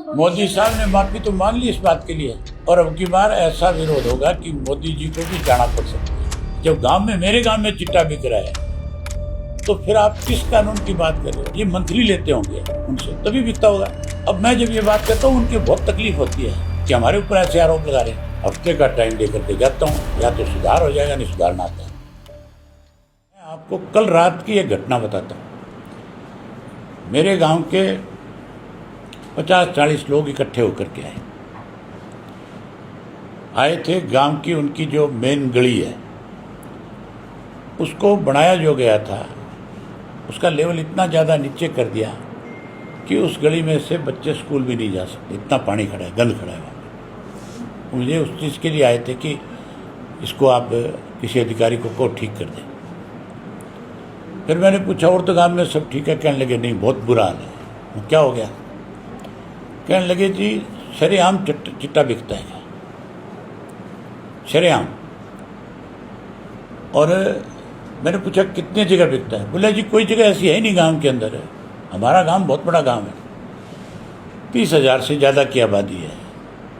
मोदी साहब ने माफी तो मांग ली इस बात के लिए, और अब की बार ऐसा विरोध होगा कि मोदी जी को भी जाना पड़ सकता है। जब गांव में, मेरे गांव में चिट्टा बिक रहा है, तो फिर आप किस कानून की बात कर रहे हो? ये मंत्री लेते होंगे उनसे, तभी बिकता होगा। अब मैं जब ये बात करता हूँ, उनकी बहुत तकलीफ होती है कि हमारे ऊपर ऐसे आरोप लगा रहे हैं। हफ्ते का टाइम दे करके जाता हूँ, या तो सुधार हो जाएगा, नहीं सुधारना आता है। मैं आपको कल रात की एक घटना बताता हूँ। मेरे गांव के 50-40 लोग इकट्ठे होकर के आए थे। गांव की उनकी जो मेन गली है, उसको बनाया जो गया था, उसका लेवल इतना ज़्यादा नीचे कर दिया कि उस गली में से बच्चे स्कूल भी नहीं जा सकते, इतना पानी खड़ा है, गंद खड़ा है वहाँ पे। मुझे उस चीज़ के लिए आए थे कि इसको आप किसी अधिकारी को ठीक कर दें। फिर मैंने पूछा, और तो गांव में सब ठीक है? कहने लगे नहीं, बहुत बुरा हाल है। क्या हो गया? कहने लगे जी शरेआम चिट्टा बिकता है, शरेआम। और मैंने पूछा कितने जगह बिकता है? बोला जी कोई जगह ऐसी है नहीं गांव के अंदर है। हमारा गांव बहुत बड़ा गांव है, 30,000 से ज़्यादा की आबादी है,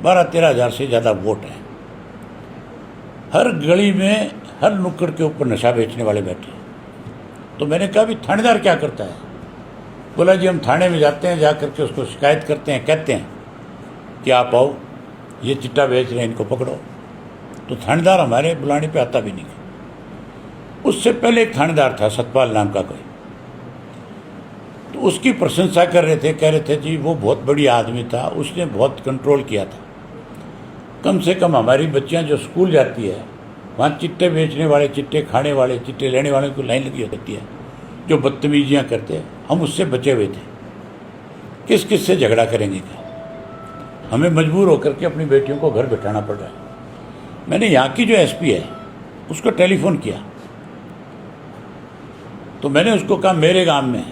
12-13 हज़ार से ज़्यादा वोट हैं। हर गली में, हर नुक्कड़ के ऊपर नशा बेचने वाले बैठे हैं। तो मैंने कहा भी थानेदार क्या करता है? बोला जी हम थाने में जाते हैं, जा करके उसको शिकायत करते हैं, कहते हैं कि आप आओ, ये चिट्टा बेच रहे हैं, इनको पकड़ो। तो थानेदार हमारे बुलाने पे आता भी नहीं। उससे पहले एक थानेदार था, सतपाल नाम का कोई, तो उसकी प्रशंसा कर रहे थे, कह रहे थे जी वो बहुत बढ़िया आदमी था, उसने बहुत कंट्रोल किया था। कम से कम हमारी बच्चियां जो स्कूल जाती है, वहाँ चिट्टे बेचने वाले, चिट्टे खाने वाले, चिट्टे लेने वाले को लाइन लगी होती है, जो बदतमीजियाँ करते हैं, हम उससे बचे हुए थे। किस किस से झगड़ा करेंगे क्या? हमें मजबूर होकर के अपनी बेटियों को घर बैठाना पड़ रहा है। मैंने यहाँ की जो एसपी है उसको टेलीफोन किया, तो मैंने उसको कहा मेरे गांव में,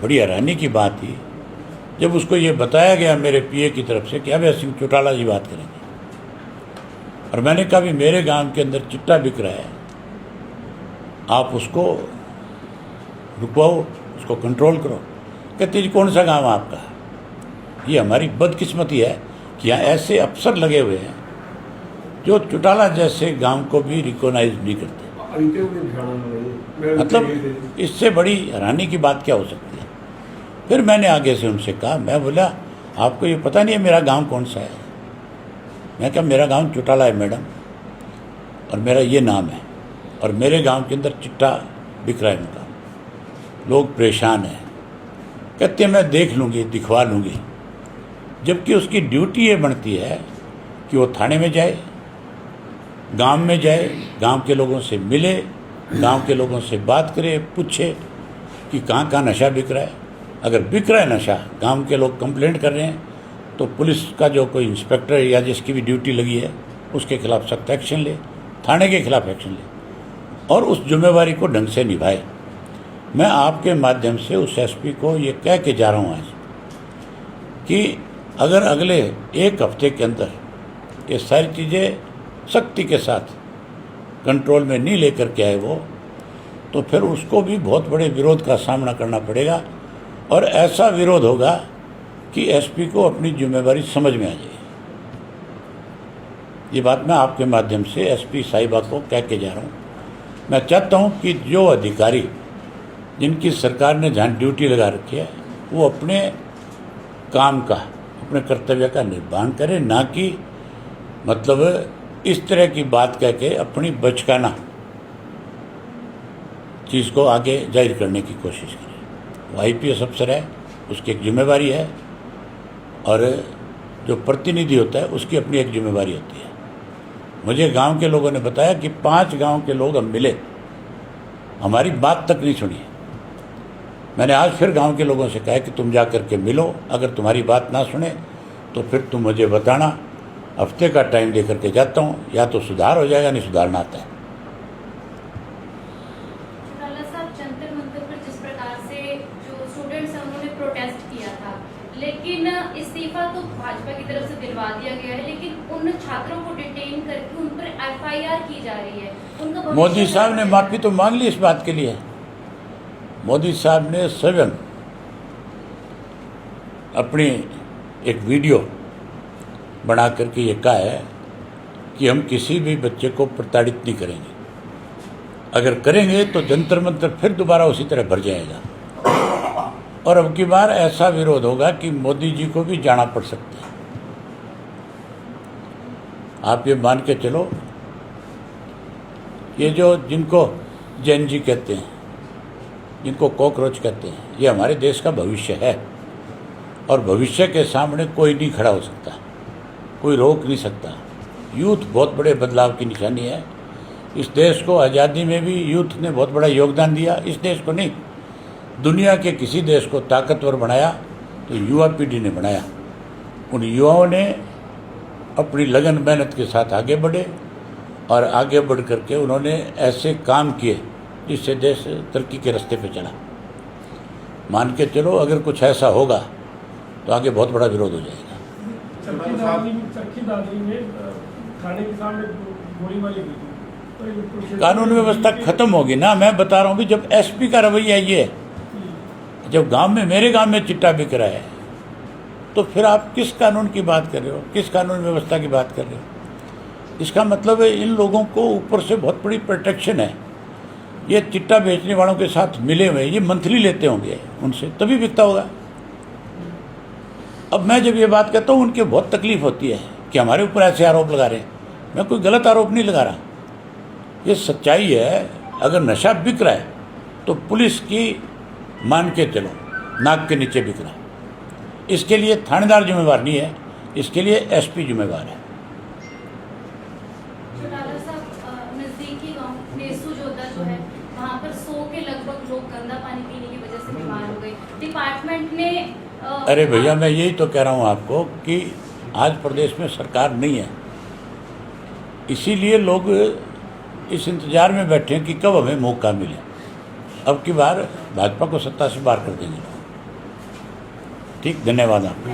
बड़ी हैरानी की बात थी जब उसको ये बताया गया मेरे पीए की तरफ से कि अब सिंह चौटाला जी बात करेंगे। और मैंने कहा भी मेरे गांव के अंदर चिट्टा बिक रहा है, आप उसको रुकवाओ, उसको कंट्रोल करो। कहते जी कौन सा गांव है आपका? ये हमारी बदकिस्मती है कि यहाँ ऐसे अफसर लगे हुए हैं जो चौटाला जैसे गांव को भी रिकॉग्नाइज नहीं करते। मतलब इससे बड़ी हैरानी की बात क्या हो सकती है? फिर मैंने आगे से उनसे कहा, मैं बोला आपको ये पता नहीं है मेरा गांव कौन सा है? मैं कहा मेरा गांव चौटाला है मैडम, और मेरा ये नाम है, और मेरे गांव के अंदर चिट्टा बिक रहा है उनका, लोग परेशान हैं। कहते हैं मैं देख लूँगी, दिखवा लूँगी। जबकि उसकी ड्यूटी ये बनती है कि वो थाने में जाए, गांव में जाए, गांव के लोगों से मिले, गांव के लोगों से बात करे, पूछे कि कहाँ कहाँ नशा बिक रहा है। अगर बिक रहा है नशा, गांव के लोग कंप्लेंट कर रहे हैं, तो पुलिस का जो कोई इंस्पेक्टर या जिसकी भी ड्यूटी लगी है उसके खिलाफ सख्त एक्शन ले, थाने के खिलाफ एक्शन ले, और उस जिम्मेवारी को ढंग से निभाए। मैं आपके माध्यम से उस एसपी को ये कह के जा रहा हूँ आज कि अगर अगले एक हफ्ते के अंदर ये सारी चीज़ें सख्ती के साथ कंट्रोल में नहीं लेकर के आए वो, तो फिर उसको भी बहुत बड़े विरोध का सामना करना पड़ेगा। और ऐसा विरोध होगा कि एसपी को अपनी जिम्मेवारी समझ में आ जाए। ये बात मैं आपके माध्यम से एसपी साहिबा को कह के जा रहा हूँ। मैं चाहता हूँ कि जो अधिकारी जिनकी सरकार ने जहाँ ड्यूटी लगा रखी है, वो अपने काम का, अपने कर्तव्य का निर्वहन करें, ना कि मतलब इस तरह की बात कह के अपनी बचकाना चीज़ को आगे जाहिर करने की कोशिश करें। वो आईपीएस अफसर है, उसकी एक जिम्मेवारी है, और जो प्रतिनिधि होता है उसकी अपनी एक जिम्मेवारी होती है। मुझे गांव के लोगों ने बताया कि 5 गांव के लोग हम मिले, हमारी बात तक नहीं सुनी। मैंने आज फिर गांव के लोगों से कहा कि तुम जा कर के मिलो, अगर तुम्हारी बात ना सुने तो फिर तुम मुझे बताना। हफ्ते का टाइम दे करके जाता हूँ, या तो सुधार हो जाएगा, नहीं सुधारना आता है। जंतर मंतर पर जिस प्रकार से जो स्टूडेंट्स हैं उन्होंने प्रोटेस्ट किया था, लेकिन इस्तीफा तो भाजपा की तरफ से दिलवा दिया गया है, लेकिन उन छात्रों को डिटेन करके उन पर एफआईआर की जा रही है। उनका मोदी साहब ने माफी तो मांग ली इस बात के लिए। मोदी साहब ने स्वयं अपनी एक वीडियो बना करके ये कहा है कि हम किसी भी बच्चे को प्रताड़ित नहीं करेंगे, अगर करेंगे तो जंतर मंतर फिर दोबारा उसी तरह भर जाएगा और अब की बार ऐसा विरोध होगा कि मोदी जी को भी जाना पड़ सकता है। आप ये मान के चलो, ये जो जिनको जैन जी कहते हैं, जिनको कॉकरोच कहते हैं, ये हमारे देश का भविष्य है और भविष्य के सामने कोई नहीं खड़ा हो सकता, कोई रोक नहीं सकता। यूथ बहुत बड़े बदलाव की निशानी है। इस देश को आज़ादी में भी यूथ ने बहुत बड़ा योगदान दिया। इस देश को नहीं, दुनिया के किसी देश को ताकतवर बनाया तो युवा पीढ़ी ने बनाया। उन युवाओं ने अपनी लगन मेहनत के साथ आगे बढ़े और आगे बढ़ करके उन्होंने ऐसे काम किए जिससे देश तरक्की के रास्ते पे चला। मान के चलो, अगर कुछ ऐसा होगा तो आगे बहुत बड़ा विरोध हो जाएगा। चरखी में थाने के सामने गोलीबारी हुई थी, कानून व्यवस्था खत्म होगी ना। मैं बता रहा हूँ भी, जब एसपी का रवैया ये है, जब गांव में, मेरे गांव में चिट्टा बिक रहा है, तो फिर आप किस कानून की बात कर रहे हो, किस कानून व्यवस्था की बात कर रहे हो? इसका मतलब है इन लोगों को ऊपर से बहुत बड़ी प्रोटेक्शन है। ये चिट्टा बेचने वालों के साथ मिले हुए, ये मंथली लेते होंगे उनसे, तभी बिकता होगा। अब मैं जब ये बात कहता हूँ, उनकी बहुत तकलीफ होती है कि हमारे ऊपर ऐसे आरोप लगा रहे हैं। मैं कोई गलत आरोप नहीं लगा रहा, ये सच्चाई है। अगर नशा बिक रहा है तो पुलिस की, मान के चलो, नाक के नीचे बिक रहा है। इसके लिए थानेदार जिम्मेवार नहीं है, इसके लिए एसपी जिम्मेवार है। चौटाला साहब, नजदीकी गांव नेसू जोधा जो है, वहाँ पर 100 के लगभग लोग गंदा पानी पीने की वजह से बीमार हो गए। डिपार्टमेंट ने अरे भैया, मैं यही तो कह रहा हूँ आपको कि आज प्रदेश में सरकार नहीं है, इसीलिए लोग इस इंतजार में बैठे हैं कि कब हमें मौका मिले। अब की बार भाजपा को सत्ता से बाहर कर देंगे। ठीक, धन्यवाद आपका।